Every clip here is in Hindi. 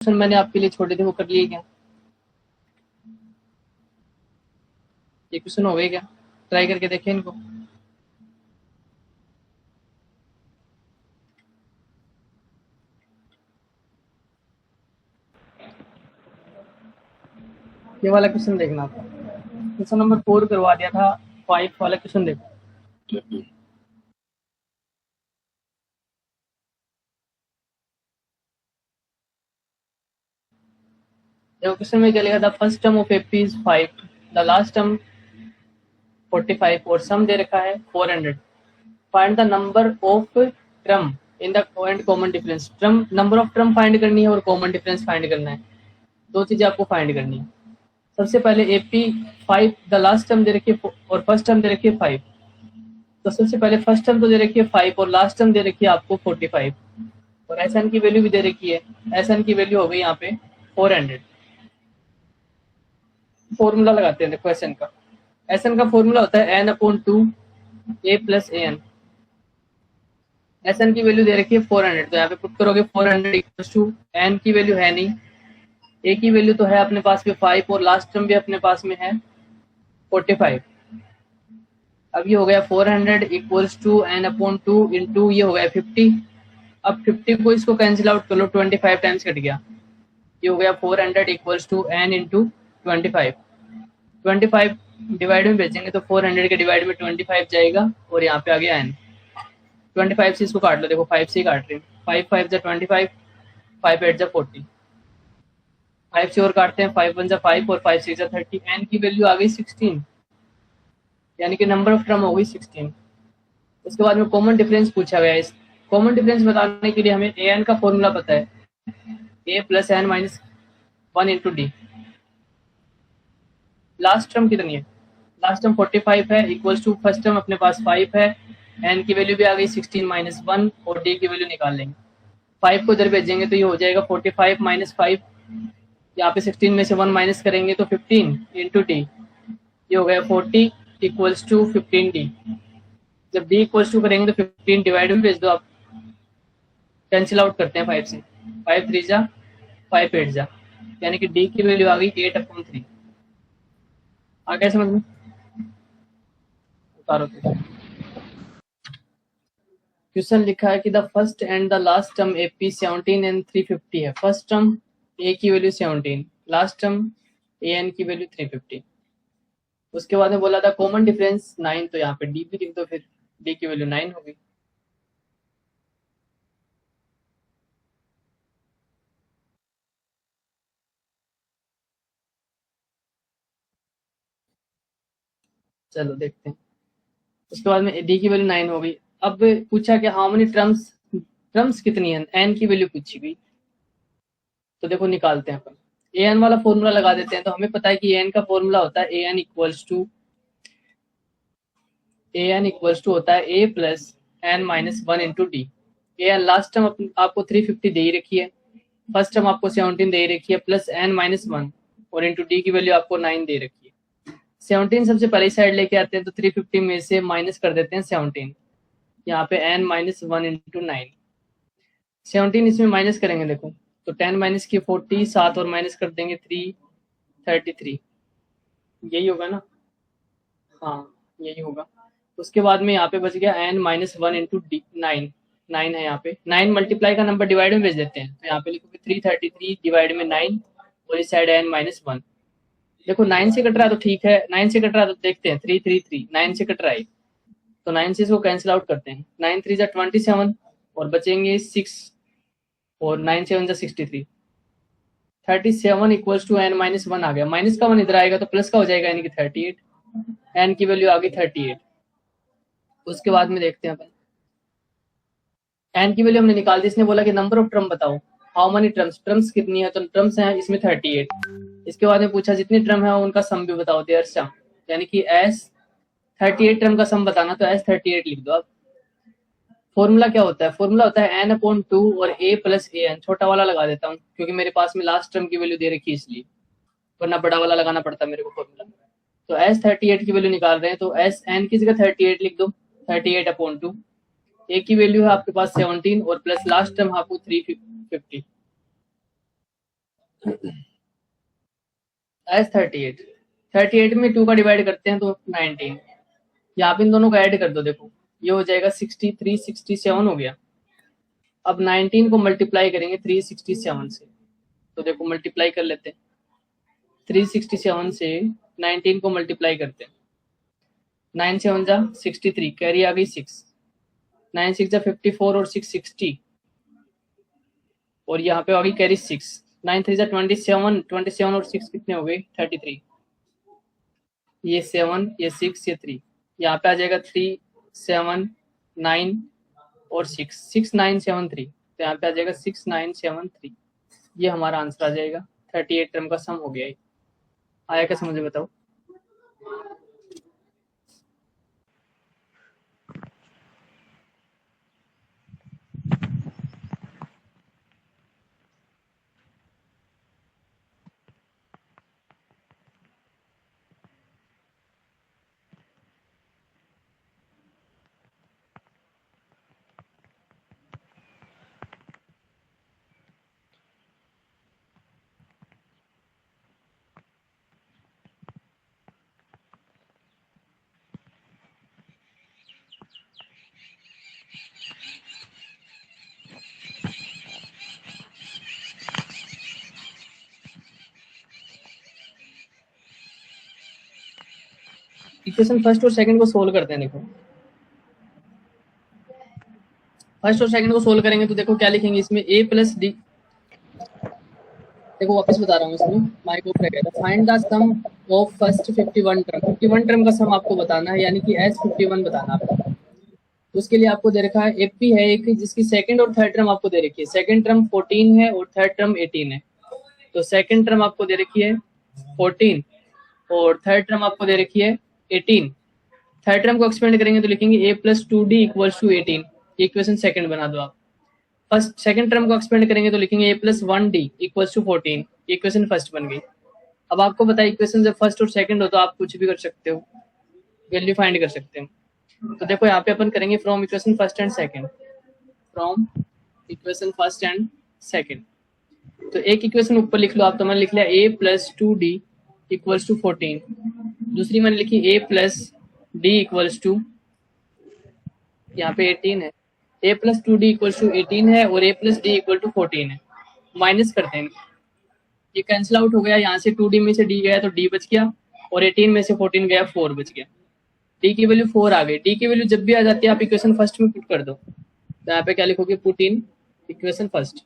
क्वेश्चन मैंने आपके लिए छोड़े थे वो कर लिए क्या? ये क्वेश्चन हो गए क्या? ट्राई करके देखें इनको। ये वाला क्वेश्चन देखना था। क्वेश्चन नंबर 4 करवा दिया था, 5 वाला क्वेश्चन देखो। देखो क्वेश्चन में क्या लिखा था, first term of AP is 5, the last term 45 और सम दे रखा है 400। Find the number of term in the end common difference. Term number of term find करनी है और कॉमन डिफरेंस फाइंड करना है, दो चीजें आपको फाइंड करनी है। सबसे पहले एपी 5, द लास्ट टर्म दे रखी है और फर्स्ट टर्म दे रखी है 5। तो सबसे पहले फर्स्ट टर्म तो दे रखी है 5 और लास्ट टर्म दे रखी है आपको 45 और एस एन की वैल्यू भी दे रखी है। एस एन की वैल्यू हो गई यहाँ पे 400। फॉर्मूला लगाते हैं, देखो एस एन का। एस एन का फॉर्मूला होता है n/2 a plus A N. S N की वैल्यू दे रखी है 400, तो यहाँ पे पुट करोगे 400 इक्वल्स टू एन की वैल्यू है नहीं, ए की वैल्यू तो है अपने पास में 5 और लास्ट टर्म भी अपने पास में है 45। अब ये हो गया 400 इक्वल्स टू n/2 इंटू ये हो गया 50। अब 50 को इसको कैंसिल आउट कर लो, 25 टाइम्स कट गया, ये हो गया 400 equals to n into 25। 25 divide में भेजेंगे तो 400 के डिवाइड में 25 जाएगा और यहाँ पे आ गया n। 25 से इसको काट लो, देखो 5 से ही काट रहे हैं, 5 5 जा 25, 5 8 जा 40, 5 से और काटते हैं, 5 1 जा 5 और 5 6 जा 30। n की वैल्यू आ गई 16, यानी कि नंबर ऑफ टर्म हो गई 16। उसके बाद में कॉमन डिफरेंस पूछा गया है। इस कॉमन डिफरेंस बताने के लिए हमें ए एन का फॉर्मूला पता है, A plus N minus 1 into D. Last term कितनी है? लास्ट टर्म 45 है इक्वल्स टू फर्स्ट टर्म अपने पास 5 है, एन की वैल्यू भी आ गई 16 माइनस 1 और डी की वैल्यू निकाल लेंगे। 5 को इधर भेजेंगे तो ये हो जाएगा 45 माइनस 5, यहाँ पे 16 में से 1 माइनस करेंगे तो 15 इंटू डी, ये हो गया 40 इक्वल्स टू 15 डी। जब डी इक्वल्स टू करेंगे तो 15 डिवाइड में भेज दो आप, कैंसिल आउट करते हैं 5 से, 5 3 जा 5 8 जा, यानी कि डी की वैल्यू आ गई 8/3। आ गया समझ में? उतारो तो। क्वेश्चन लिखा है कि the first and the last term AP 17 and 350 है। फर्स्ट टर्म ए की value 17, last term A N की वैल्यू 350। उसके बाद में बोला था कॉमन डिफरेंस 9, तो यहाँ पे डी भी लिख दो, फिर डी की वैल्यू 9 होगी। चलो देखते हैं। उसके बाद में डी की वैल्यू 9 हो गई। अब पूछा कि हाउ मेनी टर्म्स, टर्म्स कितनी है, एन की वैल्यू पूछी गई। तो देखो निकालते हैं अपन, ए एन वाला फॉर्मूला लगा देते हैं। तो हमें पता है कि ए एन का फॉर्मूला होता है ए एन इक्वल्स टू होता है A plus N minus 1 into D. A N last term आपको 350 दे ही रखी है, फर्स्ट टर्म आपको 17 दे ही रखी है, प्लस एन माइनस 1 और इंटू डी की वैल्यू आपको 9 दे रखी है। 17 सबसे पहले साइड लेके आते हैं, तो 350 में से माइनस कर देते हैं 17, यहाँ पे n माइनस 1 इंटू 9। 17 इसमें माइनस करेंगे, देखो तो 10 माइनस की 40, 7 और माइनस कर देंगे 3 33, यही होगा ना? हाँ यही होगा। उसके बाद में यहाँ पे बच गया n माइनस 1 इंटू डी 9, 9 है यहाँ पे। 9 मल्टीप्लाई का नंबर डिवाइड में भेज देते हैं, तो यहाँ पे लिखोगे 333 डिवाइड में 9 और इस साइड n माइनस 1। देखो 9 से कट रहा है तो ठीक है, 9 से कट रहा है तो देखते हैं 333 9 से कट रहा है, तो 9 से इसको कैंसिल आउट करते हैं, 9 3 जा 27 और बचेंगे 6 और 9 7 जा 63। 37 इक्वल्स टू n माइनस 1 आ गया, माइनस का 1 इधर आएगा तो प्लस का हो जाएगा, यानी कि 38। n की वैल्यू आ गई 38। उसके बाद में देखते हैं अपन, n की वैल्यू हमने निकाल दी। इसने बोला कि नंबर ऑफ टर्म बताओ, हाउ मेनी टर्म्स, टर्म्स कितनी है, तो टर्म्स हैं इसमें 38। इसके बाद में पूछा जितनी टर्म है उनका सम भी बताओ, देयर सम, यानी कि s 38 टर्म का सम बताना, तो s 38 लिख दो आप। फॉर्मूला क्या होता है? फॉर्मूला होता है n/2 और a प्लस ए एन। छोटा वाला लगा देता हूँ क्योंकि मेरे पास में लास्ट टर्म की वैल्यू दे रखी है इसलिए, वरना बड़ा वाला लगाना पड़ता मेरे को फॉर्मूला। तो s 38 की वैल्यू निकाल रहे हैं, तो s n की जगह 38 लिख दो, 38/2। a की वैल्यू है आपके पास 17 और प्लस लास्ट टर्म आपको 350। एस 38, 38 में 2 का डिवाइड करते हैं तो 19, यहाँ पे इन दोनों का ऐड कर दो, देखो ये हो जाएगा 63, 67 हो गया। अब 19 को मल्टीप्लाई करेंगे 367 से, तो देखो मल्टीप्लाई कर लेते हैं, 367 से 19 को मल्टीप्लाई करते हैं, 9 7 जा 63, कैरी आ गई 6, 9 6 जा 54 और 6 60, और यहाँ पे आ गई कैरी 6, 9 3 जा 27, 27 और 6 कितने हो गए 33, ये 7 ये 6 ये 3, यहाँ पे आ जाएगा 3 7 9 और 6 6 9 7 3, तो यहाँ पे आ जाएगा 6 9 7 3, ये हमारा आंसर आ जाएगा। 38 टर्म का सम हो गया। आया क्या समझ में, बताओ। इक्वेशन फर्स्ट और सेकंड को सोल्व करते हैं। देखो फर्स्ट और सेकंड को सोल्व करेंगे तो देखो क्या लिखेंगे इसमें, a प्लस डी, देखो वापस बता रहा हूँ, इसमें माइक ऊपर गया था, find the sum of first 51 term, 51 term का सम आपको बताना है, यानी कि एस 51 बताना आपको। तो उसके लिए आपको दे रखा है एपी है एक, जिसकी सेकंड और थर्ड टर्म आपको दे रखी है, सेकंड टर्म 14 है और थर्ड टर्म 18 है। तो सेकंड टर्म आपको दे रखी है 14 और थर्ड टर्म आपको दे रखी है 18। थर्ड टर्म को एक्सपेंड करेंगे तो लिखेंगे a plus 2d equals to 18, equation second बना दो आप। फर्स्ट सेकंड टर्म को एक्सपेंड करेंगे तो लिखेंगे a plus 1d equals to 14, equation first बन गई। अब आपको पता है इक्वेशन जब फर्स्ट और सेकंड हो तो आप कुछ भी कर सकते हो, वैल्यू फाइंड कर सकते हो। तो देखो यहाँ पे अपन करेंगे from equation first and second, from equation first and second. तो एक इक्वेशन ऊपर लिख लो आप, तो मैंने लिख लिया a plus 2d equals to 14, दूसरी मैंने लिखी a plus d equals to, यहाँ पे 18 है, a plus 2d equals to 18 है और a plus d equal to 14 है। माइनस करते हैं, ये कैंसिल आउट हो गया, यहाँ से 2d में से d गया तो d बच गया, और 18 में से 14 गया 4 बच गया, d की वैल्यू 4 आ गई। d की वैल्यू जब भी आ जाती है आप इक्वेशन फर्स्ट में पुट कर दो, तो यहाँ पे क्या लिखोगे, put in equation first,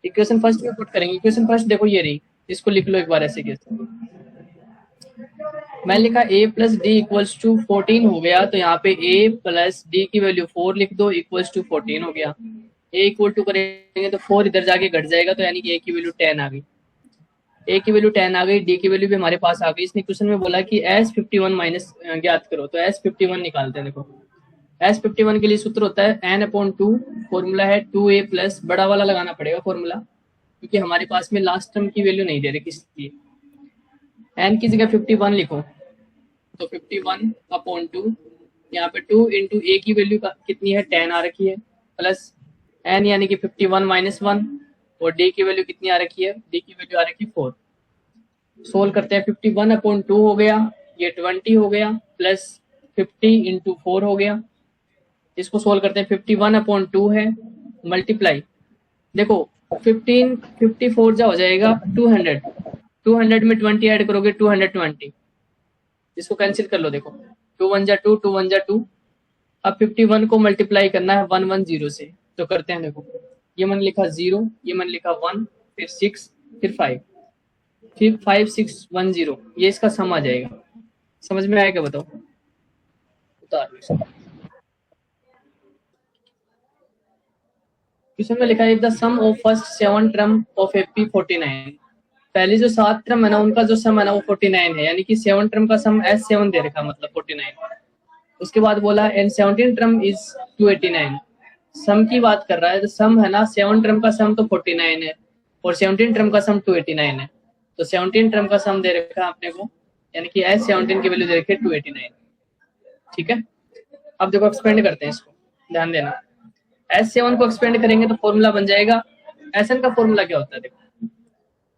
equation first में पुट करेंगे। इक्वेशन फर्स्ट देखो ये रही, इसको लिख लो एक बार ऐसे कैसे, मैं लिखा a plus D equals to 14 हो गया, तो यहाँ पे a प्लस डी की वैल्यू 4 लिख दो, इक्वल्स टू 14 हो गया। a इक्वल टू करेंगे तो 4 इधर जाके घट जाएगा, तो यानी कि a की वैल्यू 10 आ गई, a की वैल्यू 10 आ गई, d की वैल्यू भी हमारे पास आ गई। इसने क्वेश्चन में बोला कि s 51 माइनस ज्ञात करो, तो s 51 निकालते हैं। देखो s 51 के लिए सूत्र होता है n/2, फॉर्मूला है 2a प्लस, बड़ा वाला लगाना पड़ेगा फॉर्मूला, क्योंकि हमारे पास में लास्ट टर्म की वैल्यू नहीं दे रही, इसलिए n की जगह 51 लिखो, तो 51/2, यहाँ पे 2 इंटू ए की वैल्यू कितनी है 10 आ रखी है, प्लस n यानी कि 51 माइनस 1, और d की वैल्यू कितनी आ रखी है, d की वैल्यू आ रखी है 4। सोल्व करते हैं, 51/2 हो गया, ये 20 हो गया, प्लस 50 इंटू 4 हो गया। इसको सोल्व करते हैं, 51/2 है, मल्टीप्लाई, देखो 15 54 जा हो जाएगा 200, 200 में 20 ऐड करोगे 220, इसको कैंसिल कर लो, देखो 2 1 जा 2, 2 1 जा 2। अब 51 को मल्टीप्लाई करना है 110 से, तो करते हैं। देखो ये मैंने लिखा 0, ये मैंने लिखा 1, फिर 6, फिर 5, फिर 5 6 1 0, ये इसका सम आ जाएगा। समझ में आएगा, बताओ, उतार लो। क्वेश्चन में लिखा है the sum of first 7 term of AP 49, पहले जो 7 टर्म है ना उनका जो सम है ना वो 49 है, यानी कि 7 टर्म का सम S7 दे रखा, मतलब 49। उसके बाद बोला एंड 17 टर्म इज 289, सम की बात कर रहा है, तो सम है ना 7 टर्म का सम तो 49 है और 17 टर्म का सम 289 है, तो 17 टर्म का सम दे रखा अपने को, यानी कि S17 की वैल्यू दे रखी है 289। ठीक है, अब देखो एक्सपेंड करते हैं इसको, ध्यान देना। S7 को एक्सपेंड करेंगे तो फॉर्मूला बन जाएगा, Sn का फॉर्मूला क्या होता है, देखो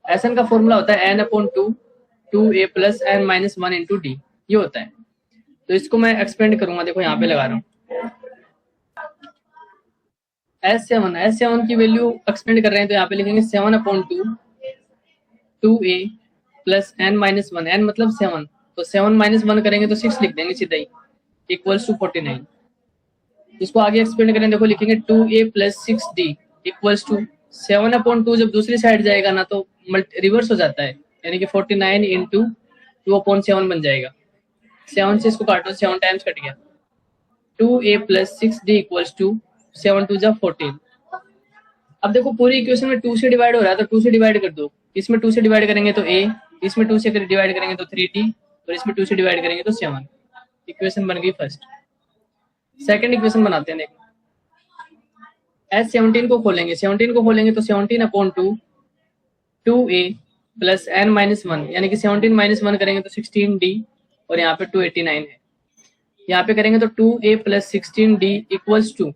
Sn का फॉर्मूला होता है n/2 2a plus n minus 1 into D, ये होता है। तो इसको मैं एक्सपेंड करूंगा, देखो यहाँ पे लगा रहा हूँ। S7 की वैल्यू एक्सपेंड कर रहे हैं तो यहाँ पे लिखेंगे 7/2 2a plus n minus 1, n मतलब 7, तो 7 माइनस 1 करेंगे तो 6 लिख देंगे सीधा ही, इक्वल्स टू 49। इसको आगे एक्सपेंड करें, देखो लिखेंगे 2a plus 6d equals to 7/2, जब दूसरी साइड जाएगा ना तो रिवर्स हो जाता है, यानी कि 49 इंटू 2/7 बन जाएगा। 7 से इसको काटो, 7 टाइम्स कट गया। 2a plus 6d equals to 7 2 जा 14। अब देखो पूरी इक्वेशन में 2 से डिवाइड हो रहा है तो 2 से डिवाइड कर दो। इसमें 2 से डिवाइड करेंगे तो a, इसमें 2 से डिवाइड करेंगे तो 3d, और इसमें 2 से डिवाइड करेंगे तो 7। इक्वेशन बन गई फर्स्ट। सेकंड इक्वेशन बनाते हैं, देखो S17 को खोलेंगे, 17 को खोलेंगे तो 17/2 2a प्लस n माइनस 1, यानी कि 17 माइनस 1 करेंगे तो 16d, और यहाँ पे 289 है। यहाँ पे करेंगे तो 2a plus 16d equals to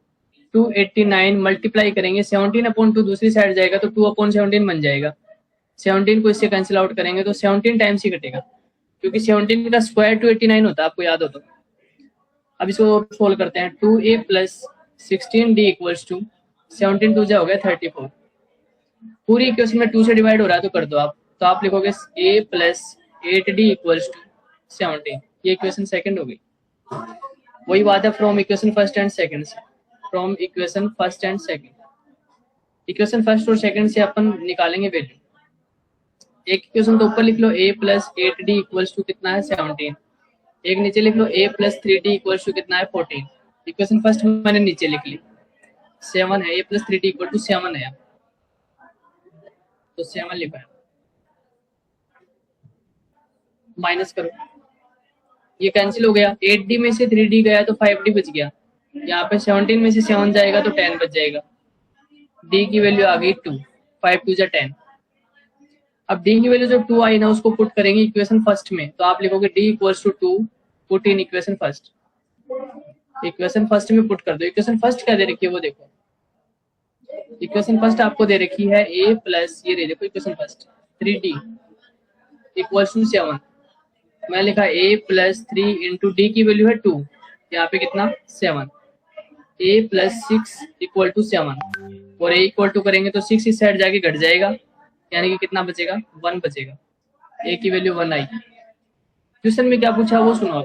289 multiply करेंगे 17/2, दूसरी साइड जाएगा तो 2/17 बन जाएगा। 17 को इससे कैंसिल आउट करेंगे तो 17 टाइम्स ही कटेगा, क्योंकि 17 का स्क्वायर 289 होता है, आपको याद हो तो। अब इसको सोल्व करते हैं। 2a plus 16d equals to 17 2 जा हो गया 34। पूरी इक्वेशन में 2 से डिवाइड हो रहा है तो कर दो आप, तो आप लिखोगे a plus 8d equals to 17। ये इक्वेशन सेकंड हो गई। वही बात है from equation first and second से, from equation first and second. Equation first और सेकंड से अपन निकालेंगे वैल्यू। एक इक्वेशन तो ऊपर लिख लो a plus 8d equals to कितना है 17, एक नीचे लिख लो a plus 3d equals to कितना है 14। इक्वेशन फर्स्ट मैंने नीचे लिख ली 7 है, a plus 3d equal to 7 है, तो 7 लिखा है। माइनस करो, ये कैंसिल हो गया। 8d में से 3d गया तो 5d बच गया। यहाँ पे 17 में से 7 जाएगा तो 10 बच जाएगा। d की वैल्यू आ गई 2, 5 2 जा 10। अब d की वैल्यू जो 2 आई ना उसको पुट करेंगे इक्वेशन फर्स्ट में, तो आप लिखोगे d equals to 2 put in equation first. Equation first में पुट कर दो। इक्वेशन फर्स्ट क्या दे रखी है वो देखो। इक्वेशन फर्स्ट आपको दे रखी है a प्लस, ये दे देखो equation first 3d equals to 7। मैं लिखा a प्लस 3 इंटू डी की वैल्यू है 2, यहाँ पे कितना 7। a प्लस 6 इक्वल टू 7, और a इक्वल टू करेंगे तो 6 इस साइड जाके घट जाएगा, यानी कि कितना बचेगा 1 बचेगा। a की वैल्यू 1 आई। क्वेश्चन में क्या पूछा वो सुनो।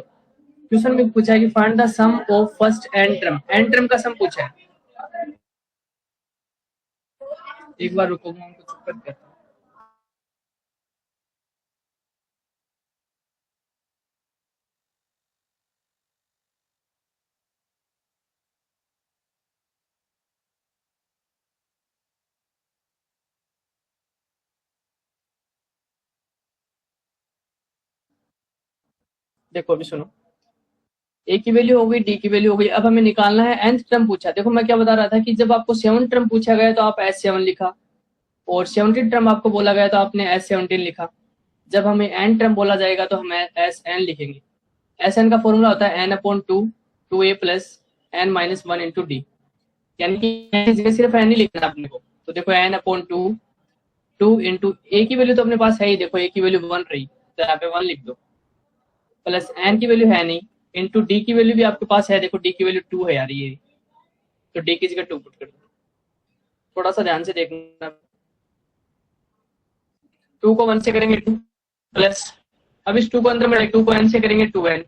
क्वेश्चन में पूछा है कि find the sum of first N term का सम पूछा है। एक बार रुको, मैं उनको चुप करता हूं। देखो अभी सुनो, ए की वैल्यू हो गई, डी की वैल्यू हो गई। अब हमें निकालना है nth टर्म पूछा। देखो मैं क्या बता रहा था कि जब आपको 7 टर्म पूछा गया तो आप S7 लिखा, और 17 टर्म आपको बोला गया तो आपने S17 लिखा। जब हमें n टर्म बोला जाएगा तो हमें Sn लिखेंगे। Sn का फॉर्मूला होता है n/2 2a plus n minus 1 into D, यानी कि सिर्फ n ही लिखना अपने को। तो देखो n/2 2 इंटू a की वैल्यू तो अपने पास है ही, देखो a की वैल्यू 1 रही तो यहाँ पे 1 लिख दो, प्लस n की वैल्यू है नहीं, इंटू डी की वैल्यू भी आपके पास है, देखो डी की वैल्यू 2 है यार, ये तो डी की जगह 2 पुट कर दो। थोड़ा सा ध्यान से देखना, 2 को 1 से करेंगे 2 प्लस, अब इस 2 को अंदर में 2 को n से करेंगे 2n,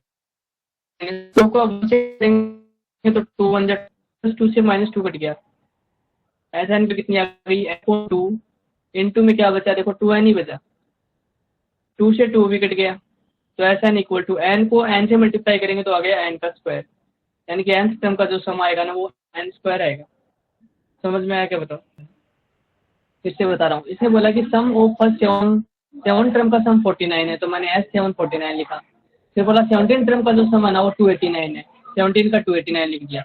2 को 1 से करेंगे तो 2 1 जा 2 से -2 कट गया। ऐसा n पे कितनी आ गई 2 इंटू में क्या बचा, देखो 2n ही बचा, 2 से 2 भी कट गया, तो ऐसा n इक्वल टू n को n से मल्टीप्लाई करेंगे तो आ गया n का स्क्वायर, यानी कि nth टर्म का जो सम आएगा ना वो n स्क्वायर आएगा। समझ में आया क्या बताओ? फिर से बता रहा हूँ। इसने बोला कि सम ऑफ फर्स्ट 7 टर्म का सम 49 है, तो मैंने S7 49 लिखा। फिर बोला 17 टर्म का जो सम है ना वो 289 है, 17 का 289 लिख दिया।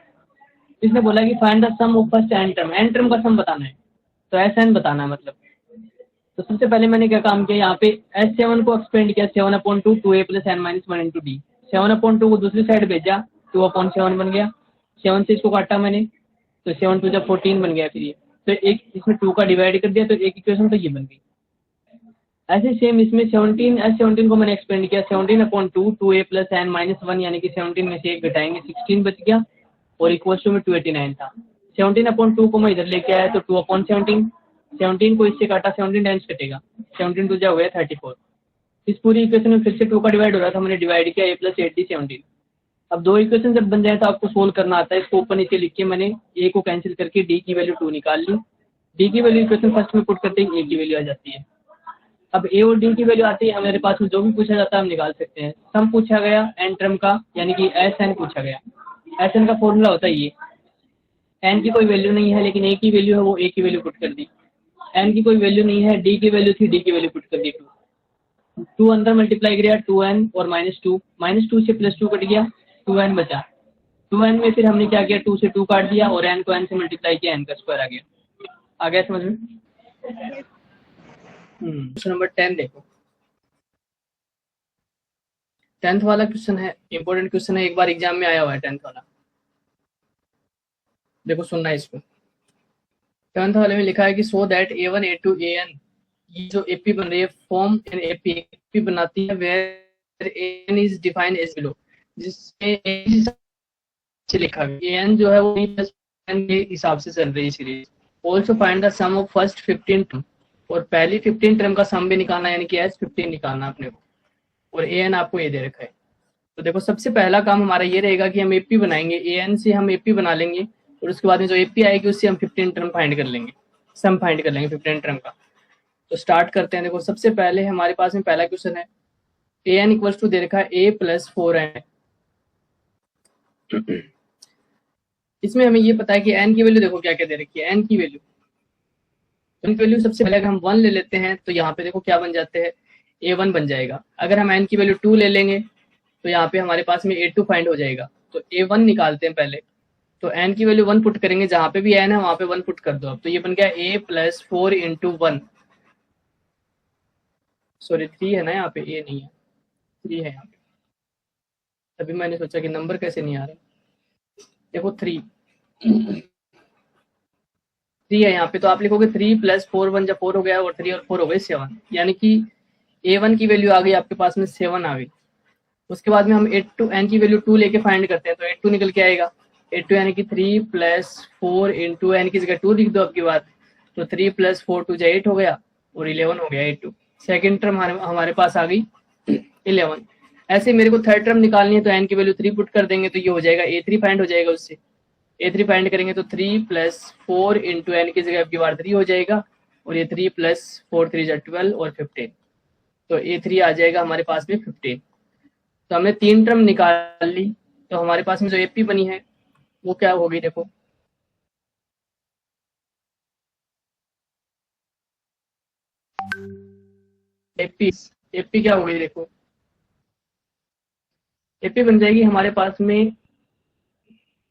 इसने बोला कि find the sum of first n term का सम बताना है, तो Sn बताना है मतलब। तो सबसे पहले मैंने क्या काम किया, यहाँ पे S7 को एक्सपेंड किया 7/2 2a plus n minus 1 into D. 7/2 को दूसरी साइड भेजा 2/7 बन गया, 7 से इसको काटा मैंने तो 7 2 14 बन गया। फिर ये तो एक इसमें 2 का डिवाइड कर दिया तो एक इक्वेशन तो ये बन गई। ऐसे सेम इसमें 17 को मैंने एक्सपेंड किया 17/2 2a प्लस n माइनस 1 यानी कि 17 में से एक घटाएंगे 16 बच गया और इक्वल्स टू में 289 था। 17/2 को मैं इधर लेके आया तो 2/17 17 को इससे काटा 17 टाइम्स कटेगा 17 2 जा हो गया 34। इस पूरी इक्वेशन में फिर से 2 का डिवाइड हो रहा था, मैंने डिवाइड किया a प्लस 8d 17। अब दो इक्वेशन जब बन जाए तो आपको सोल्व करना आता है। इसको ऊपर नीचे लिख के मैंने a को कैंसिल करके d की वैल्यू 2 निकाल ली। d की वैल्यू इक्वेशन फर्स्ट में पुट करते ही a की वैल्यू आ जाती है। अब a और d की वैल्यू आती है हमारे पास में जो भी पूछा जाता है हम निकाल सकते हैं। सम पूछा गया n टर्म का यानी कि Sn पूछा गया। Sn का फॉर्मूला होता है ये, n की कोई वैल्यू नहीं है लेकिन a की वैल्यू है, वो a की वैल्यू पुट कर दी। n की कोई वैल्यू नहीं है, d की वैल्यू थी, d की वैल्यू पुट कर दी 2। 2 अंदर मल्टीप्लाई किया 2n और -2 से +2 कट गया 2n बचा। 2n में फिर हमने क्या किया 2 से 2 काट दिया और n को n से मल्टीप्लाई किया, n का स्क्वायर आ गया समझ में। क्वेश्चन नंबर 10 देखो, 10th वाला क्वेश्चन है, इंपॉर्टेंट क्वेश्चन है, एक बार एग्जाम में आया हुआ है 10th वाला। देखो सुनना है इसको। 10th वाले में लिखा है कि so that a1 a2 an, ये जो एपी बन रही है फॉर्म एन एपी बनाती है where an is defined as below, जिसमें से लिखा गया an जो है वो n के हिसाब से चल रही है series. Also find the sum of first 15 term, और पहली 15 टर्म का सम भी निकालना यानी कि S15 निकालना अपने को, और an आपको ये दे रखा है। तो देखो सबसे पहला काम हमारा ये रहेगा कि हम एपी बनाएंगे, an से हम एपी बना लेंगे और उसके बाद में जो एपी आएगी उससे हम 15 टर्म फाइंड कर लेंगे, सम फाइंड कर लेंगे 15 टर्म का। तो स्टार्ट करते हैं। देखो सबसे पहले हमारे पास में पहला क्वेश्चन है an इक्वल्स टू दे रखा है a प्लस 4n। इसमें हमें ये पता है कि n की वैल्यू देखो क्या क्या दे रखी है। n की वैल्यू सबसे पहले अगर हम 1 ले लेते हैं तो यहाँ पे देखो क्या बन जाते हैं a1 बन जाएगा। अगर हम n की वैल्यू 2 ले लेंगे तो यहाँ पे हमारे पास में a2 फाइंड हो जाएगा। तो a1 निकालते हैं पहले, तो n की वैल्यू 1 पुट करेंगे, जहाँ पे भी n है वहाँ पे 1 पुट कर दो। अब तो ये बन गया a प्लस 4 इंटू 1, सॉरी 3 है ना, यहाँ पे a नहीं है 3 है यहाँ पे, तभी मैंने सोचा कि नंबर कैसे नहीं आ रहा। देखो 3 है यहाँ पे, तो आप लिखोगे 3 प्लस 4 1 जब 4 हो गया और 3 और 4 हो गए 7, यानी कि a1 की वैल्यू आ गई आपके पास में 7 आ गई। उसके बाद में हम a2 n की वैल्यू 2 लेके फाइंड करते हैं, तो a2 निकल के आएगा a2 यानी कि 3 प्लस 4 इंटू n की जगह 2 लिख दो आपकी बात, तो 3 प्लस 4 2 8 हो गया और 11 हो गया a2। सेकेंड टर्म हमारे पास आ गई 11। ऐसे मेरे को थर्ड टर्म निकालनी है तो n की वैल्यू 3 पुट कर देंगे तो ये हो जाएगा a3 फाइंड हो जाएगा। उससे a3 फाइंड करेंगे तो 3 प्लस 4 इंटू n की जगह आपकी बार 3 हो जाएगा और ये 3 प्लस 4 3 12 और 15, तो a3 आ जाएगा हमारे पास में 15। तो हमने 3 टर्म निकाल ली, तो हमारे पास में जो एपी बनी है वो क्या होगी देखो, एपी क्या होगी देखो, एपी बन जाएगी हमारे पास में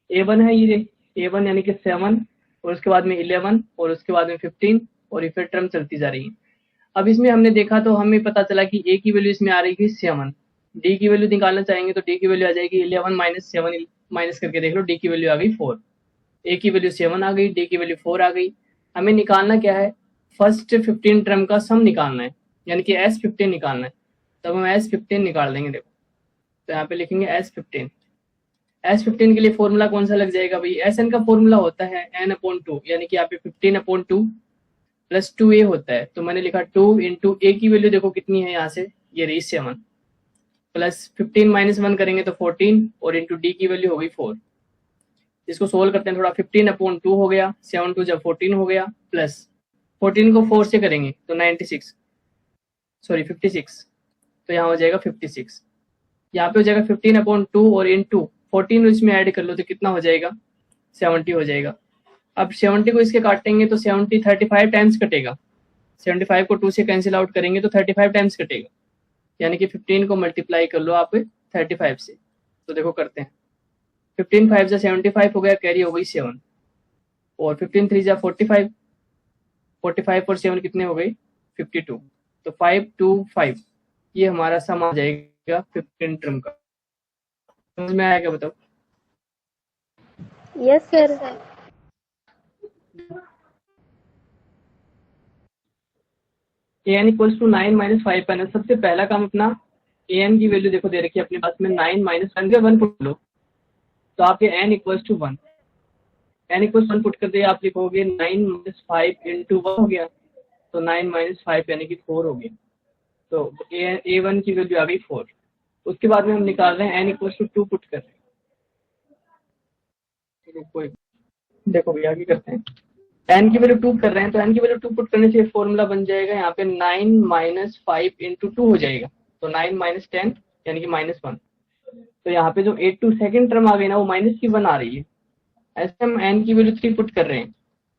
a1 है, ये a1 यानी कि 7 और उसके बाद में 11 और उसके बाद में 15 और ये फिर टर्म चलती जा रही है। अब इसमें हमने देखा तो हमें पता चला कि a की वैल्यू इसमें आ रही थी 7, d की वैल्यू निकालना चाहेंगे तो d की वैल्यू आ जाएगी 11 माइनस 7, माइनस करके देख लो, d की वैल्यू आ गई 4, a की वैल्यू 7 आ गई, d की वैल्यू 4 आ गई। हमें निकालना क्या है, फर्स्ट 15 टर्म का सम निकालना है यानी कि S15 निकालना है। तब हम S15 निकाल देंगे। देखो तो यहाँ पे लिखेंगे S15 के लिए फॉर्मूला कौन सा लग जाएगा भाई, Sn का फॉर्मूला होता है n/2 यानी कि यहाँ पे 15/2 प्लस 2a होता है। तो मैंने लिखा 2 इंटू a की वैल्यू देखो कितनी है, यहाँ से ये रही 7 प्लस 15 माइनस 1 करेंगे तो 14 और इंटू डी की वैल्यू हो गई 4। इसको सोल्व करते हैं थोड़ा, 15/2 हो गया, 7 2 जब 14 हो गया, प्लस 14 को 4 से करेंगे तो 96, सॉरी 56, तो यहाँ हो जाएगा 56। यहाँ पे हो जाएगा 15/2 और इंटू 14 इसमें ऐड कर लो तो कितना हो जाएगा 70 हो जाएगा। अब 70 को इसके काटेंगे तो 70 35 टाइम्स कटेगा, 75 को 2 से कैंसिल आउट करेंगे तो 35 टाइम्स कटेगा, यानी कि 15 को मल्टीप्लाई कर लो आप 35 से। तो देखो करते हैं, 15 5 जा 75 हो गया, कैरी हो गई 7 और 15 3 जा 45, 45 और 7 कितने हो गए 52, तो 5 2 5 ये हमारा सम आ जाएगा 15 टर्म का। समझ में आया क्या बताओ? Yes sir. A N equals to 9 minus 5 n। सबसे पहला काम अपना ए एन की वैल्यू देखो दे रखी है अपने पास में 9 माइनस 1 पुट लो, तो आपके N equals to 1, N equals 1 put कर दिया, आप लिखोगे 9 माइनस 5 इंटू 1 हो गया, तो 9 माइनस 5 यानी कि 4 हो गया, तो ए वन की वैल्यू आ गई 4। उसके बाद में हम निकाल रहे हैं एन इक्वल्स टू 2 पुट कर रहे हैं। कोई देखो भैया आगे करते हैं, एन की वैल्यू 2 कर रहे हैं, तो एन की वैल्यू 2 पुट करने से फॉर्मूला बन जाएगा यहाँ पे 9 माइनस 5 इंटू 2 हो जाएगा, तो 9 माइनस 10 यानी कि -1। तो यहाँ पे जो 8 सेकंड टर्म आ गई ना वो माइनस की 1 आ रही है। ऐसे हम एन की वैल्यू 3 पुट कर रहे हैं,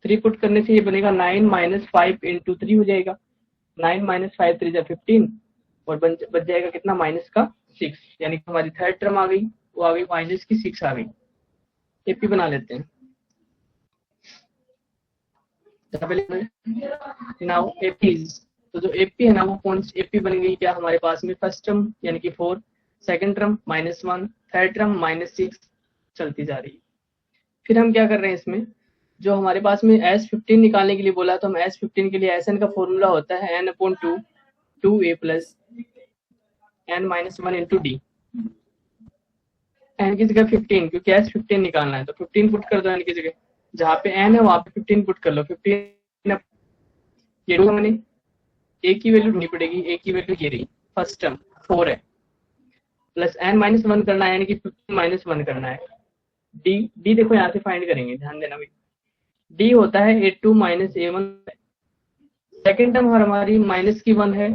3 पुट करने से ये बनेगा 9 माइनस 5 इंटू 3 हो जाएगा, 9 माइनस 5 3 15 और बच जाएगा कितना माइनस का 6, यानी कि हमारी थर्ड टर्म आ गई, वो आ गई माइनस की 6 आ गई। एपी बना लेते हैं, नाउ एपी, तो जो एपी है ना वो कौन सी एपी बन गई, क्या हमारे पास में फर्स्ट टर्म यानी कि 4, सेकंड टर्म -1, थर्ड टर्म -6 चलती जा रही है। फिर हम क्या कर रहे हैं इसमें, जो हमारे पास में S15 निकालने के लिए बोला, तो हम S15 के लिए SN का फॉर्मूला होता है n/2 2a plus n-1 into D. n की जगह 15, क्योंकि S15 निकालना है तो 15 पुट कर दो n की जगह, जहाँ पे n है वहाँ पे 15 पुट कर लो। 15 ये हमने a की वैल्यू ढूंढनी पड़ेगी, a की वैल्यू ये रही, फर्स्ट टर्म 4 है, प्लस n-1 करना है, यानी कि 15 -1 करना है। डी देखो यहाँ से फाइंड करेंगे, ध्यान देना भाई, डी होता है a2 minus a1, second term हमारी माइनस की 1 है,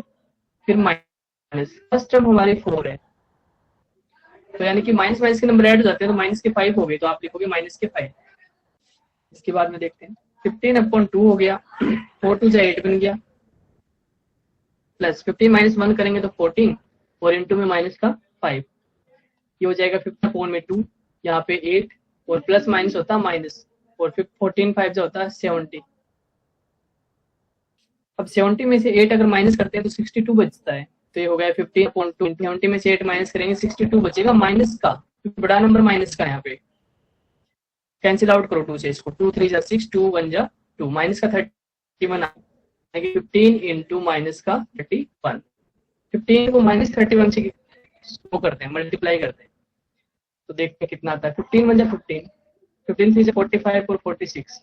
फिर माइनस, फर्स्ट टर्म हमारी 4 है, तो यानी कि माइनस माइनस के नंबर ऐड हो जाते हैं, तो माइनस के 5 हो गए, तो आप लिखोगे माइनस के 5। इसके बाद में देखते हैं 15/2 हो गया, 4 2 8 बन गया, प्लस 15 -1 करेंगे तो 14 और इंटू में माइनस का 5, ये हो जाएगा 15 में 2, यहाँ पे 8 और प्लस माइनस होता है माइनस, और फिर 14 5 जो होता है 70। अब 70 में से 8 अगर माइनस करते हैं तो 62 बचता है, तो ये हो गया 15/2, 70 में से 8 माइनस करेंगे 62 बचेगा माइनस का, बड़ा नंबर माइनस का, यहाँ पे कैंसिल आउट करो 2 से इसको, 2 3 जा 6, 2 1 जा 2, माइनस का 31 15 इंटू माइनस का 31, 15 को -31 से वो करते हैं, मल्टीप्लाई करते हैं, तो देखते हैं कितना आता है। 15 1 जा 15, 15 3 से 45 और 46,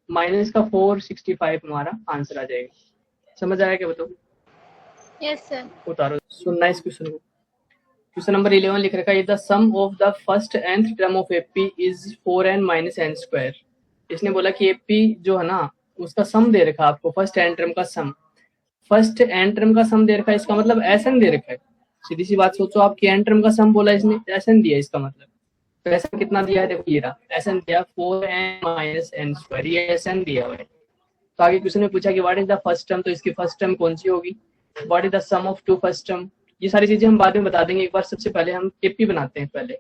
माइनस का 465 हमारा आंसर आ जाएगा। समझ आया क्या बताओ? Yes sir. उतारो, सुनना इस क्वेश्चन को। क्वेश्चन नंबर 11 लिख रखा है, the sum of the first nth term of AP is 4n minus n square. इसने बोला कि एपी जो है ना उसका सम दे रखा है आपको, फर्स्ट n टर्म का सम, फर्स्ट n टर्म का सम दे रखा है, इसका मतलब Sn दे रखा है। सीधी सी बात सोचो, आपकी n टर्म का सम बोला इसने, Sn दिया, इसका मतलब तो Sn कितना दिया है, देखो ये रहा Sn दिया 4n माइनस n स्क्वायर, ये Sn दिया हुआ है। तो आगे क्वेश्चन में पूछा कि what is the first term, तो इसकी फर्स्ट टर्म कौन सी होगी, what is the sum of two first term, ये सारी चीजें हम बाद में बता देंगे। एक बार सबसे पहले हम एपी बनाते हैं, पहले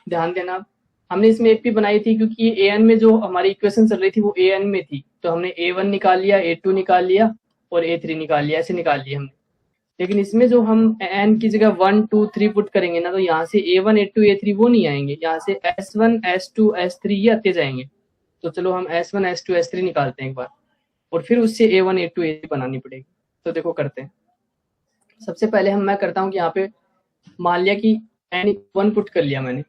ध्यान देना। हमने इसमें एपी बनाई थी क्योंकि ए एन में जो हमारी इक्वेशन चल रही थी वो ए एन में थी, तो हमने A1 निकाल लिया, A2 निकाल लिया और A3 निकाल लिया, ऐसे निकाल लिया हमने। लेकिन इसमें जो हम n की जगह 1 2 3 पुट करेंगे ना, तो यहाँ से A1 A2 A3 वो नहीं आएंगे, यहाँ से S1 S2 S3 ये आते जाएंगे। तो चलो हम S1 S2 S3 निकालते हैं एक बार, और फिर उससे A1 A2 A3 बनानी पड़ेगी। तो देखो करते हैं, सबसे पहले मैं करता हूँ कि यहाँ पे मान लिया कि n 1 पुट कर लिया मैंने,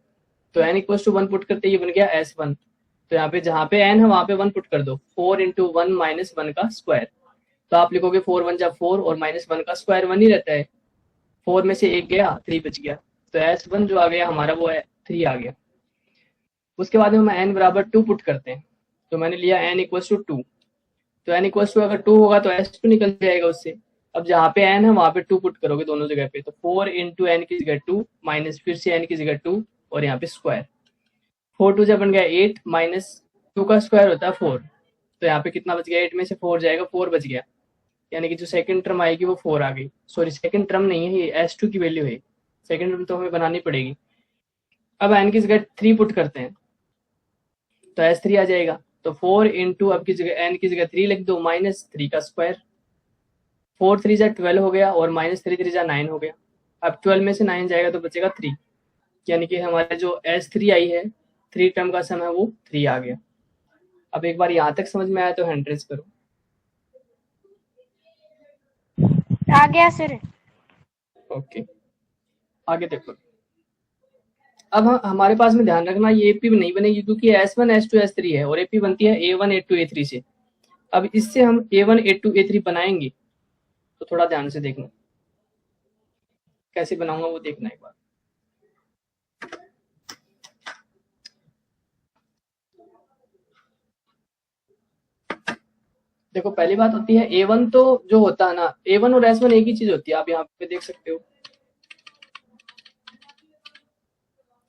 तो n = 1 पुट करते ये बन गया S1। तो यहाँ पे जहाँ पे n है वहाँ पे 1 पुट कर दो, 4 × 1 - 1 का स्क्वायर, तो आप लिखोगे 4 1 जा 4 और -1 का स्क्वायर 1 ही रहता है, 4 में से 1 गया 3 बच गया, तो S1 जो आ गया हमारा वो है 3 आ गया। उसके बाद में हम n = 2 पुट करते हैं, तो मैंने लिया n = 2, तो n = अगर 2 होगा तो S2 निकल जाएगा उससे। अब जहाँ पे n है वहाँ पे 2 पुट करोगे दोनों जगह पे, तो 4 × n की जगह 2 माइनस फिर से n की जगह 2 और यहाँ पे स्क्वायर, 4 2 जब बन गया 8 -2 का स्क्वायर होता है 4, तो यहाँ पे कितना बच गया, 8 में से 4 जाएगा 4 बच गया, यानी कि जो सेकंड टर्म आएगी वो 4 आ गई। सॉरी सेकंड टर्म नहीं है, ये S2 की वैल्यू है, सेकंड टर्म तो हमें बनानी पड़ेगी। अब n की जगह 3 पुट करते हैं तो S3 आ जाएगा, तो 4 × अब की जगह n की जगह 3 लिख दो, -3 का स्क्वायर, 4 3 जा 12 हो गया और -3 3 जा 9 हो गया। अब 12 में से 9 जाएगा तो बचेगा 3, यानी कि हमारा जो S3 आई है 3 टर्म का सम है वो 3 आ गया। अब एक बार यहाँ तक समझ में आया तो हैंड रेज करो। आ गया सर। ओके, आगे देखो। अब हमारे पास में ध्यान रखना, ये एपी नहीं बनेगी क्योंकि S1 S2 S3 है और एपी बनती है A1 A2 A3 से। अब इससे हम A1 A2 A3 बनाएंगे, तो थोड़ा ध्यान से देखना, कैसे बनाऊंगा वो देखना एक बार। देखो पहली बात होती है A1, तो जो होता है ना, A1 और S1 एक ही चीज होती है, आप यहाँ पे देख सकते हो।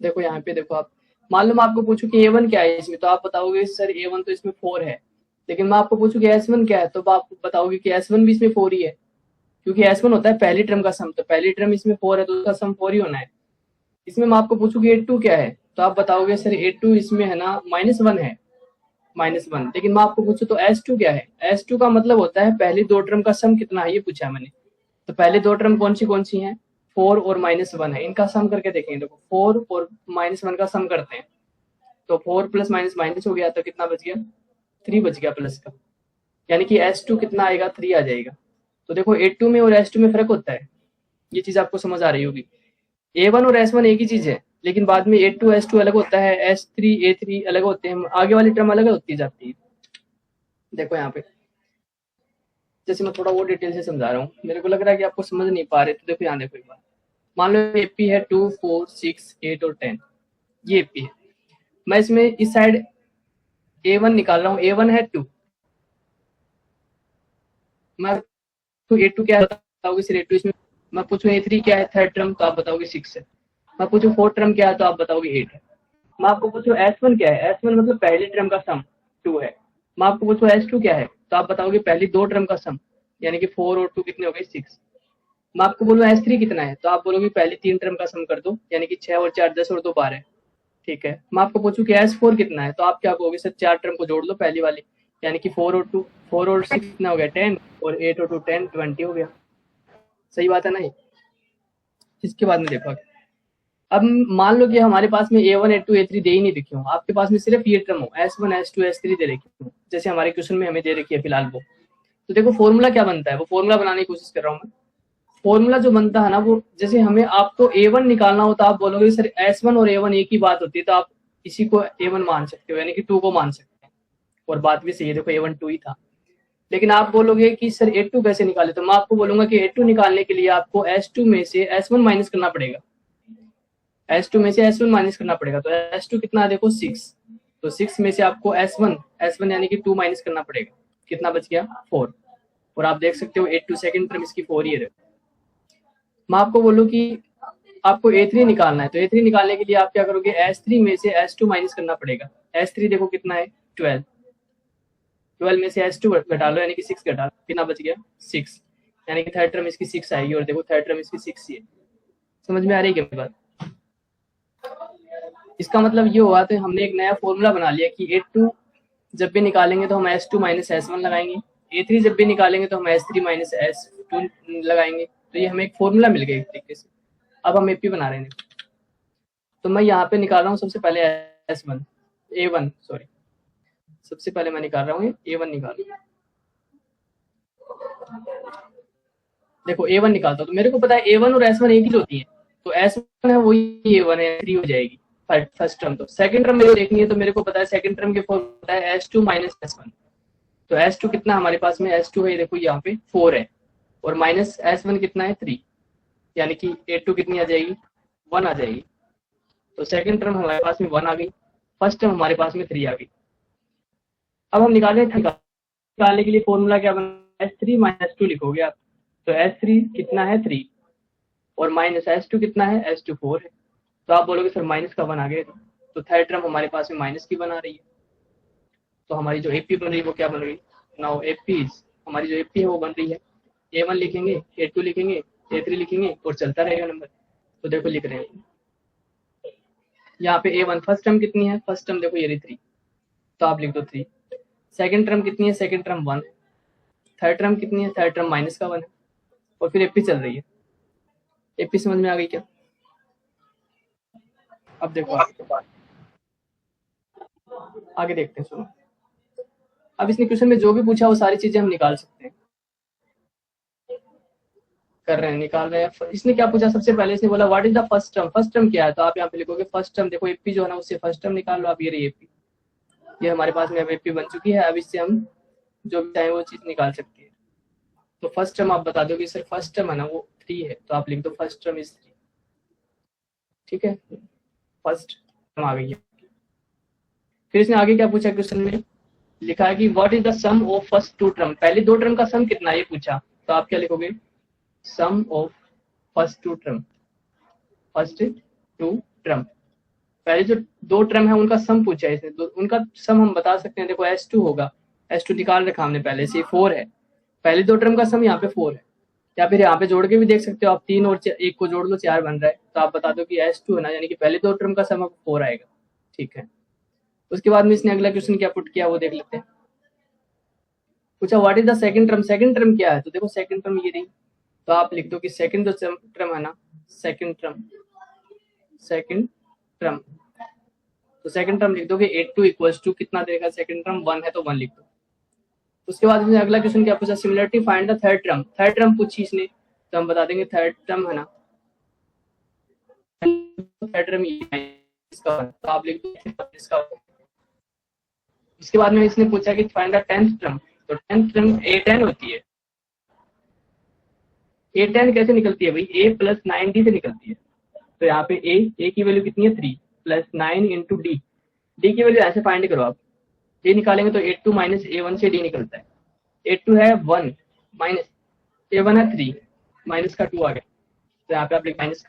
देखो यहाँ पे देखो, आप मान लो मैं आपको पूछूं कि A1 क्या है इसमें, तो आप बताओगे सर A1 तो इसमें 4 है। लेकिन मैं आपको पूछूं कि S1 क्या है, तो आप बताओगे कि S1 भी इसमें 4 ही है, क्योंकि S1 होता है पहली टर्म का सम, तो पहली टर्म इसमें 4 है तो उसका सम 4 ही होना है। इसमें मैं आपको पूछूं कि A2 क्या है, तो आप बताओगे सर A2 इसमें है ना -1 है, -1। लेकिन मैं आपको पूछूं तो S2 क्या है, S2 का मतलब होता है पहली दो टर्म का सम कितना है, ये पूछा है मैंने। तो पहले दो टर्म कौन सी हैं, 4 और -1 है। इनका सम करके देखेंगे। देखो 4 और -1 का सम करते हैं, तो 4 प्लस माइनस माइनस हो गया, तो कितना बच गया, 3 बच गया प्लस का, यानी कि S2 कितना आएगा, 3 आ जाएगा। तो देखो A2 में और S2 में फर्क होता है, ये चीज आपको समझ आ रही होगी। A1 और S1 एक ही चीज है, लेकिन बाद में A2 S2 अलग होता है, S3 A3 अलग होते हैं, आगे वाली टर्म अलग होती जाती है। देखो यहाँ पे जैसे मैं थोड़ा वो डिटेल से समझा रहा हूँ, मेरे को लग रहा है कि आपको समझ नहीं पा रहे, तो देखो यहाँ देखो एक बार। मान लो एपी है 2 4 6 8 और 10, ये एपी है। मैं इसमें इस साइड A1 निकाल रहा हूँ, A1 है 2, मैं तो A2 क्या है बताओगे सर A2 इसमें। मैं पूछूं A3 क्या है थर्ड टर्म, तो आप बताओगे 6 है। मैं पूछूं फोर्थ टर्म क्या है, तो आप बताओगे 8 है। मैं आपको पूछूं S1 क्या है, S1 मतलब पहली टर्म का सम 2 है। मैं आपको पूछूं S2 क्या है, तो आप बताओगे पहली दो टर्म का सम, यानी कि 4 और 2 कितने हो गए, 6। मैं आपको बोलूँ S3 कितना है, तो आप बोलोगे पहली तीन टर्म का सम कर दो, यानी कि 6 और 4 10 और 2 12। ठीक है। मैं आपको पूछूं कि S4 कितना है, तो आप क्या कहोगे सर, चार टर्म को जोड़ लो पहली वाली, यानी कि 4 और 6 कितना हो गया 10, और 8 और 2 10 20 हो गया। सही बात है ना ये। इसके बाद में देखो, अब मान लो कि हमारे पास में A1 A2 A3 दे ही नहीं रखी हो, आपके पास में सिर्फ ये टर्म हो S1 S2 S3 दे रखी हो, जैसे हमारे क्वेश्चन में हमें दे रखी है फिलहाल वो। तो देखो फॉर्मूला क्या बनता है, वो फॉर्मूला बनाने की कोशिश कर रहा हूँ मैं। फॉर्मूला जो बनता है ना, वो जैसे हमें आपको A1 निकालना हो, तो आप बोलोगे सर S1 और A1 एक ही बात होती है, तो आप इसी को A1 मान सकते हो, यानी कि 2 को मान सकते हैं। और बात भी सही है, देखो A1 2 ही था। लेकिन आप बोलोगे कि सर A2 कैसे निकाले, तो मैं आपको बोलूंगा कि A2 निकालने के लिए आपको S2 में से S1 माइनस करना पड़ेगा, S2 में से S1 माइनस करना पड़ेगा। तो S2 कितना है देखो 6, तो 6 में से आपको S1 यानी कि 2 माइनस करना पड़ेगा, कितना बच गया 4। और आप देख सकते हो A2 सेकंड टर्म इसकी 4 ही है। मैं आपको बोलूँ कि आपको A3 निकालना है, तो A3 निकालने के लिए आप क्या करोगे, S3 में से S2 माइनस करना पड़ेगा। S3 देखो कितना है 12, 12 में से S2 घटा लो, यानी कि 6 घटा लो, कितना बच गया 6, यानी कि थर्ड टर्म इसकी 6 आएगी, और देखो थर्ड टर्म इसकी 6 ही है। समझ में आ रही है क्या बात। इसका मतलब ये हुआ, तो हमने एक नया फॉर्मूला बना लिया कि A2 जब भी निकालेंगे तो हम S2 माइनस S1 लगाएंगे, A3 जब भी निकालेंगे तो हम S3 माइनस S2 लगाएंगे। तो ये हमें एक फॉर्मूला मिल गया एक तरीके से। अब हम एपी बना रहे हैं, तो मैं यहाँ पे निकाल रहा हूँ सबसे पहले S1 A1 सॉरी, सबसे पहले मैं निकाल रहा हूँ A1 निकाल रहा हूँ। देखो A1 निकालता हूँ, तो मेरे को पता है A1 और S1 एक ही होती है, तो S1 है वही A1 है, 3 हो जाएगी फर्स्ट टर्म। तो सेकंड टर्म मेरे को देखनी है, तो मेरे को पता है सेकंड टर्म के फॉर्म होता है S2 माइनस S1। तो S2 कितना हमारे पास में, S2 है देखो यहाँ पे 4 है, और माइनस S1 कितना है 3, यानी कि A2 कितनी आ जाएगी 1 आ जाएगी। तो सेकंड टर्म हमारे पास में 1 आ गई, फर्स्ट टर्म हमारे पास में 3 आ गई। अब हम निकालने के लिए फॉर्मूला क्या बना, S3 माइनस 2 लिखोगे आप। तो S3 कितना है 3, और माइनस S2 कितना है, S2 4 है। तो आप बोलोगे सर माइनस का 1 आ गया, तो थर्ड टर्म हमारे पास में माइनस की बना रही है। तो हमारी जो एपी बन रही है वो क्या बन रही है, नाउ एपी हमारी जो एपी है वो बन रही है A1 लिखेंगे, A2 लिखेंगे, A3 लिखेंगे, और चलता रहेगा नंबर। तो देखो लिख रहे हैं यहाँ पे A1 फर्स्ट टर्म कितनी है, फर्स्ट टर्म देखो ये रही 3, तो आप लिख दो 3। सेकंड टर्म कितनी है, सेकंड टर्म 1। थर्ड टर्म कितनी है, थर्ड टर्म माइनस का 1 है, और फिर एपी चल रही है। एपी समझ में आ गई क्या। अब देखो आगे देखते हैं, सुनो। अब इसने क्वेश्चन में जो भी पूछा वो सारी चीजें हम निकाल सकते हैं। कर रहे हैं, निकाल रहे हैं। इसने क्या पूछा सबसे पहले, इसने बोला what is the first term, first term क्या है, तो आप यहाँ पे लिखोगे फर्स्ट टर्म। देखो एपी जो है ना उससे फर्स्ट टर्म निकाल लो आप, ये रही एपी, ये हमारे पास में अब एपी बन चुकी है। अब इससे हम जो भी चाहे वो चीज निकाल सकते हैं। तो फर्स्ट टर्म आप बता दो कि सर फर्स्ट टर्म है ना वो 3 है, तो आप लिख दो फर्स्ट टर्म इज 3। ठीक है, फर्स्ट टर्म आ गई है। फिर इसने आगे क्या पूछा क्वेश्चन में, लिखा है कि what is the sum of first 2 term, पहले 2 टर्म का सम कितना है ये पूछा, तो आप क्या लिखोगे, sum of first 2 term, first 2 term, पहले जो 2 टर्म है उनका सम पूछा है इसने, तो उनका सम हम बता सकते हैं। देखो S2 होगा, S2 निकाल रखा हमने पहले से, 4 है, पहले 2 टर्म का सम यहाँ पे 4 है, या फिर यहाँ पे जोड़ के भी देख सकते हो आप, 3 और 1 को जोड़ लो 4 बन रहा है, तो आप बता दो कि S2 है ना, यानी कि पहले 2 टर्म का सम 4 आएगा। ठीक है, उसके बाद में इसने अगला क्वेश्चन क्या पुट किया वो देख लेते हैं। पूछा what is the second term, second term क्या है, तो देखो सेकंड टर्म ये रही, तो आप लिख दो कि सेकंड जो टर्म है ना, सेकंड टर्म, सेकंड टर्म, तो सेकंड टर्म लिख दोगे 8 इक्वल्स टू कितना देगा सेकंड टर्म, 1 है तो 1 लिख दो। उसके बाद इसने अगला क्वेश्चन क्या पूछा, similarity find the third term, third term पूछी इसने, तो हम बता देंगे थर्ड टर्म है ना, थर्ड टर्म इसका, तो आप लिख दो इसका। इसके बाद में इसने पूछा कि फाइंड द टेंथ टर्म, तो टेंथ टर्म A10 होती है। A10 कैसे निकलती है भाई, A प्लस 9D से निकलती है, तो यहाँ पे A की वैल्यू कितनी है 3 प्लस 9 इंटू D, D की वैल्यू ऐसे फाइंड करो आप, D निकालेंगे तो 82 माइनस A1 से D निकलता है, 82 है 1 माइनस A1 है 3, माइनस का 2 आ गया, तो यहाँ पे आप लिख माइनस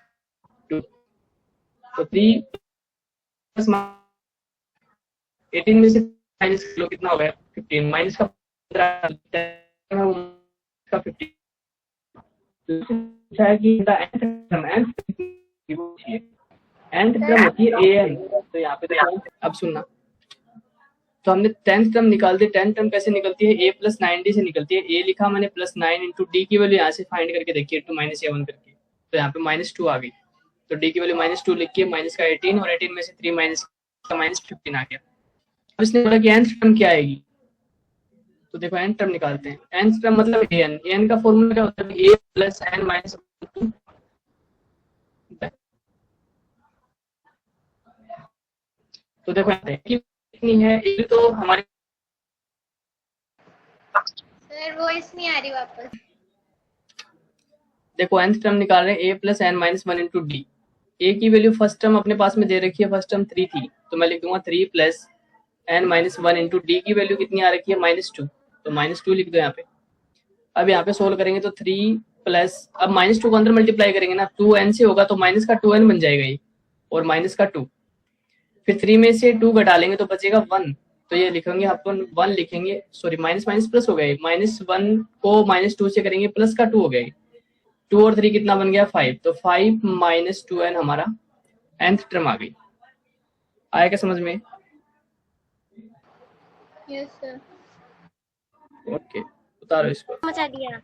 2, तो 3 प्लस 18 में से माइनस कर लो कितना हो गया 15, माइनस का 15 पूछा है कि nth टर्म होती है an, तो यहाँ पे तो अब सुनना, तो हमने 10th टर्म निकाल दी, 10th टर्म कैसे निकलती है, A प्लस 9D से निकलती है, A लिखा मैंने प्लस 9 इंटू D की वैल्यू यहाँ से फाइंड करके देखिए 2 माइनस A1 करके, तो यहाँ पे माइनस 2 आ गई, तो D की वैल्यू माइनस 2 लिख के माइनस का 18 और 18 में से 3 माइनस का माइनस 15 आ गया। अब इसने बोला कि nth टर्म क्या आएगी, तो देखो nth टर्म निकालते हैं, nth टर्म मतलब an का फॉर्मूला क्या होता है, A प्लस n माइनस, तो देखो कितनी है, ये तो हमारे सर वॉइस नहीं आ रही वापस। देखो nth टर्म निकाल रहे हैं A plus n minus 1 into D, A की वैल्यू फर्स्ट टर्म अपने पास में दे रखी है, फर्स्ट टर्म 3 थी, तो मैं लिख दूंगा 3 plus n minus 1 into D की वैल्यू कितनी आ रखी है -2, तो -2 लिख दो यहाँ पे। अब यहाँ पे सोल्व करेंगे तो 3 प्लस, अब -2 को अंदर मल्टीप्लाई करेंगे ना, 2n से होगा तो माइनस का 2n बन जाएगा ये, और माइनस का 2, फिर 3 में से 2 घटा लेंगे तो बचेगा 1, तो ये लिखेंगे अपन 1 लिखेंगे, सॉरी माइनस माइनस प्लस हो गया, -1 को -2 से करेंगे प्लस का 2 हो गया, 2 और 3 कितना बन गया 5, तो 5 माइनस 2n हमारा nth टर्म आ गई। आया क्या समझ में? Yes sir. ओके, उतारो इसको। मचा दिया।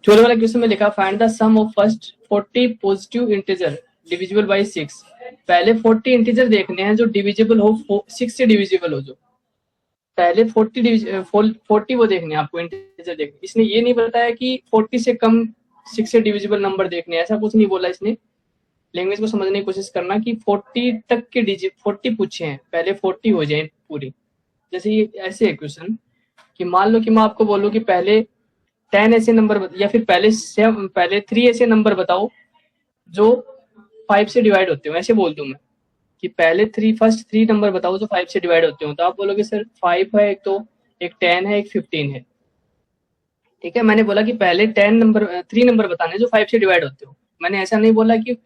12 वाला क्वेश्चन में लिखा find the sum of first 40 positive integer divisible by 6, पहले 40 इंटीजर देखने हैं जो डिविजिबल हो 6 से डिविजिबल हो, जो पहले 40 वो देखने हैं आपको इंटीजर देखने, इसने ये नहीं बताया कि 40 से कम 6 से डिविजिबल नंबर देखने, ऐसा कुछ नहीं बोला इसने। लैंग्वेज को समझने की कोशिश करना कि 40 तक के डिजिट 40 पूछे हैं, पहले 40 हो जाए पूरी। जैसे ये ऐसे है क्वेश्चन कि मान लो कि मैं आपको बोलूं कि पहले 10 ऐसे नंबर या फिर पहले 3 ऐसे नंबर बताओ जो 5 से डिवाइड होते हो, ऐसे बोल दूं मैं कि पहले फर्स्ट 3 नंबर बताओ जो 5 से डिवाइड होते हो, तो आप बोलोगे सर 5 है एक, तो एक 10 है, एक 15 है। ठीक है, मैंने बोला कि पहले 3 नंबर बताने जो 5 से डिवाइड होते हो, मैंने ऐसा नहीं बोला कि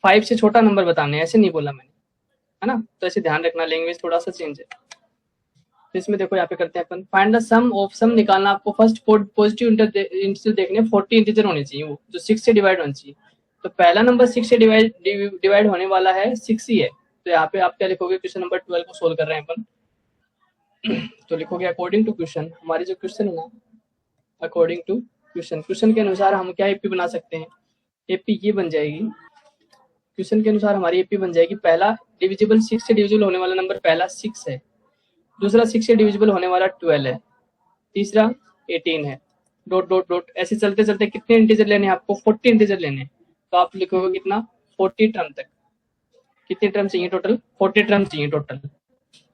5 से छोटा नंबर बताने, ऐसे नहीं बोला मैंने, है ना, तो ऐसे ध्यान रखना, लैंग्वेज थोड़ा सा चेंज है। तो इसमें देखो यहाँ पे करते हैं अपन फाइंड द सम ऑफ, सम निकालना आपको, फर्स्ट पॉजिटिव इंटीजर देखने 40 इंटीजर होने चाहिए, वो जो 6 से डिवाइड होने चाहिए, तो पहला नंबर 6 से डिवाइड होने वाला है 6 ही है, तो यहाँ पे आप क्या लिखोगे, क्वेश्चन नंबर 12 को सोल्व कर रहे हैं अपन, तो लिखोगे अकॉर्डिंग टू क्वेश्चन, हमारी जो क्वेश्चन है ना, अकॉर्डिंग टू क्वेश्चन, क्वेश्चन के अनुसार हम क्या एपी बना सकते हैं, एपी ये बन जाएगी, क्वेश्चन के अनुसार हमारी एपी बन जाएगी, पहला डिविजिबल 6 से डिविजिबल होने वाला नंबर पहला 6 है, दूसरा 6 से डिविजिबल होने वाला 12 है, तीसरा 18 है, डॉट डॉट डॉट ऐसे चलते चलते कितने इंटीजर लेने हैं आपको? 40 इंटीजर लेने हैं। तो आप लिखोगे कितना? 40 टर्म तक। कितने टर्म चाहिए टोटल? 40 टर्म चाहिए टोटल।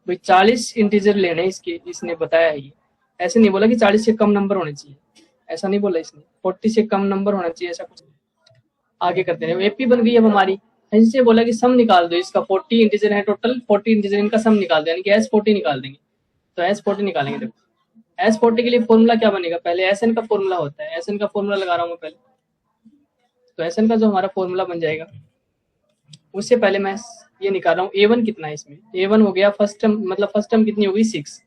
भाई 40 इंटीजर लेने हैं इसके, इसने बताया है ये। ऐसे नहीं बोला कि 40 से कम नंबर होने चाहिए, ऐसा नहीं बोला इसने। 40 से कम नंबर होना चाहिए ऐसा कुछ। आगे करते हैं, एपी बन गई अब हमारी। इससे बोला कि सम निकाल दो इसका, 40 इंटीजर है टोटल, 40 इंटीजर इनका सम निकाल दो, यानी कि S40 निकाल देंगे। तो S40 निकालेंगे। देखो S40 के लिए फॉर्मूला क्या बनेगा? पहले SN का फॉर्मूला होता है, SN का फॉर्मूला लगा रहा हूँ मैं पहले। तो SN का जो हमारा फॉर्मूला बन जाएगा, उससे पहले मैं ये निकाल रहा हूँ A1 कितना है इसमें। A1 हो गया फर्स्ट टर्म, मतलब फर्स्ट टर्म कितनी होगी? 6।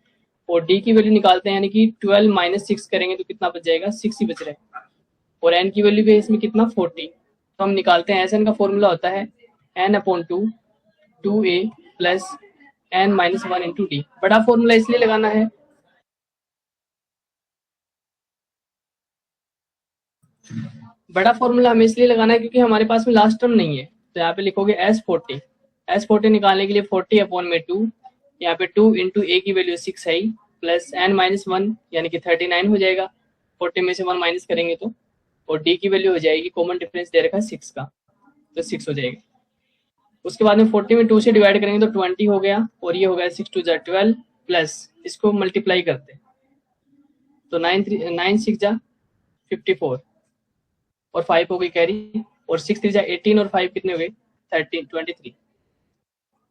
और D की वैल्यू निकालते हैं, यानी कि 12 माइनस 6 करेंगे तो कितना बच जाएगा? 6 ही बच रहा है। और N की वैल्यू भी है इसमें कितना? 40। तो हम निकालते हैं, SN का फॉर्मूला होता है N/2 2A plus N-1 into D। बड़ा फॉर्मूला इसलिए लगाना है, बड़ा फॉर्मूला हमें इसलिए लगाना है क्योंकि हमारे पास में लास्ट टर्म नहीं है। तो यहाँ पे लिखोगे S40। S40 निकालने के लिए 40/2, यहाँ पे 2 इंटू A की वैल्यू 6 है प्लस N-1 यानी कि 39 हो जाएगा। 40 में से 1 माइनस करेंगे तो, और D की वैल्यू हो जाएगी, कॉमन डिफरेंस दे रखा है 6 का, तो 6 हो जाएगा। उसके बाद में 40 में 2 से डिवाइड करेंगे तो 20 हो गया, और ये हो गया 6 2 जा 12 प्लस इसको मल्टीप्लाई करते हैं तो 9 6 जा 54 और 5 हो गई कैरी, और 6 3 जा 18 और 5 कितने हो गए? 23।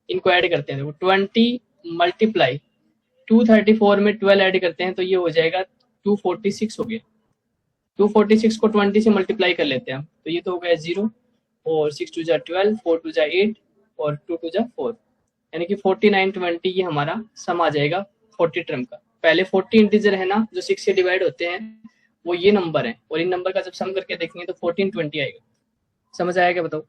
इनको ऐड करते हैं, देखो 20 मल्टीप्लाई 234 में 12 ऐड करते हैं तो ये हो जाएगा 246 हो गया। 246 को 20 से मल्टीप्लाई कर लेते हैं हम, तो ये तो हो गया 0, और 6 2 जा 12, 4 2 जा 8 और 2 2 जा 4, यानी कि 49 20 ये हमारा सम आ जाएगा 40 टर्म का। पहले 40 इंटीजर है ना जो 6 से डिवाइड होते हैं, वो ये नंबर है, और इन नंबर का जब सम करके देखेंगे तो 14 20 आएगा। समझ आया क्या? बताओ।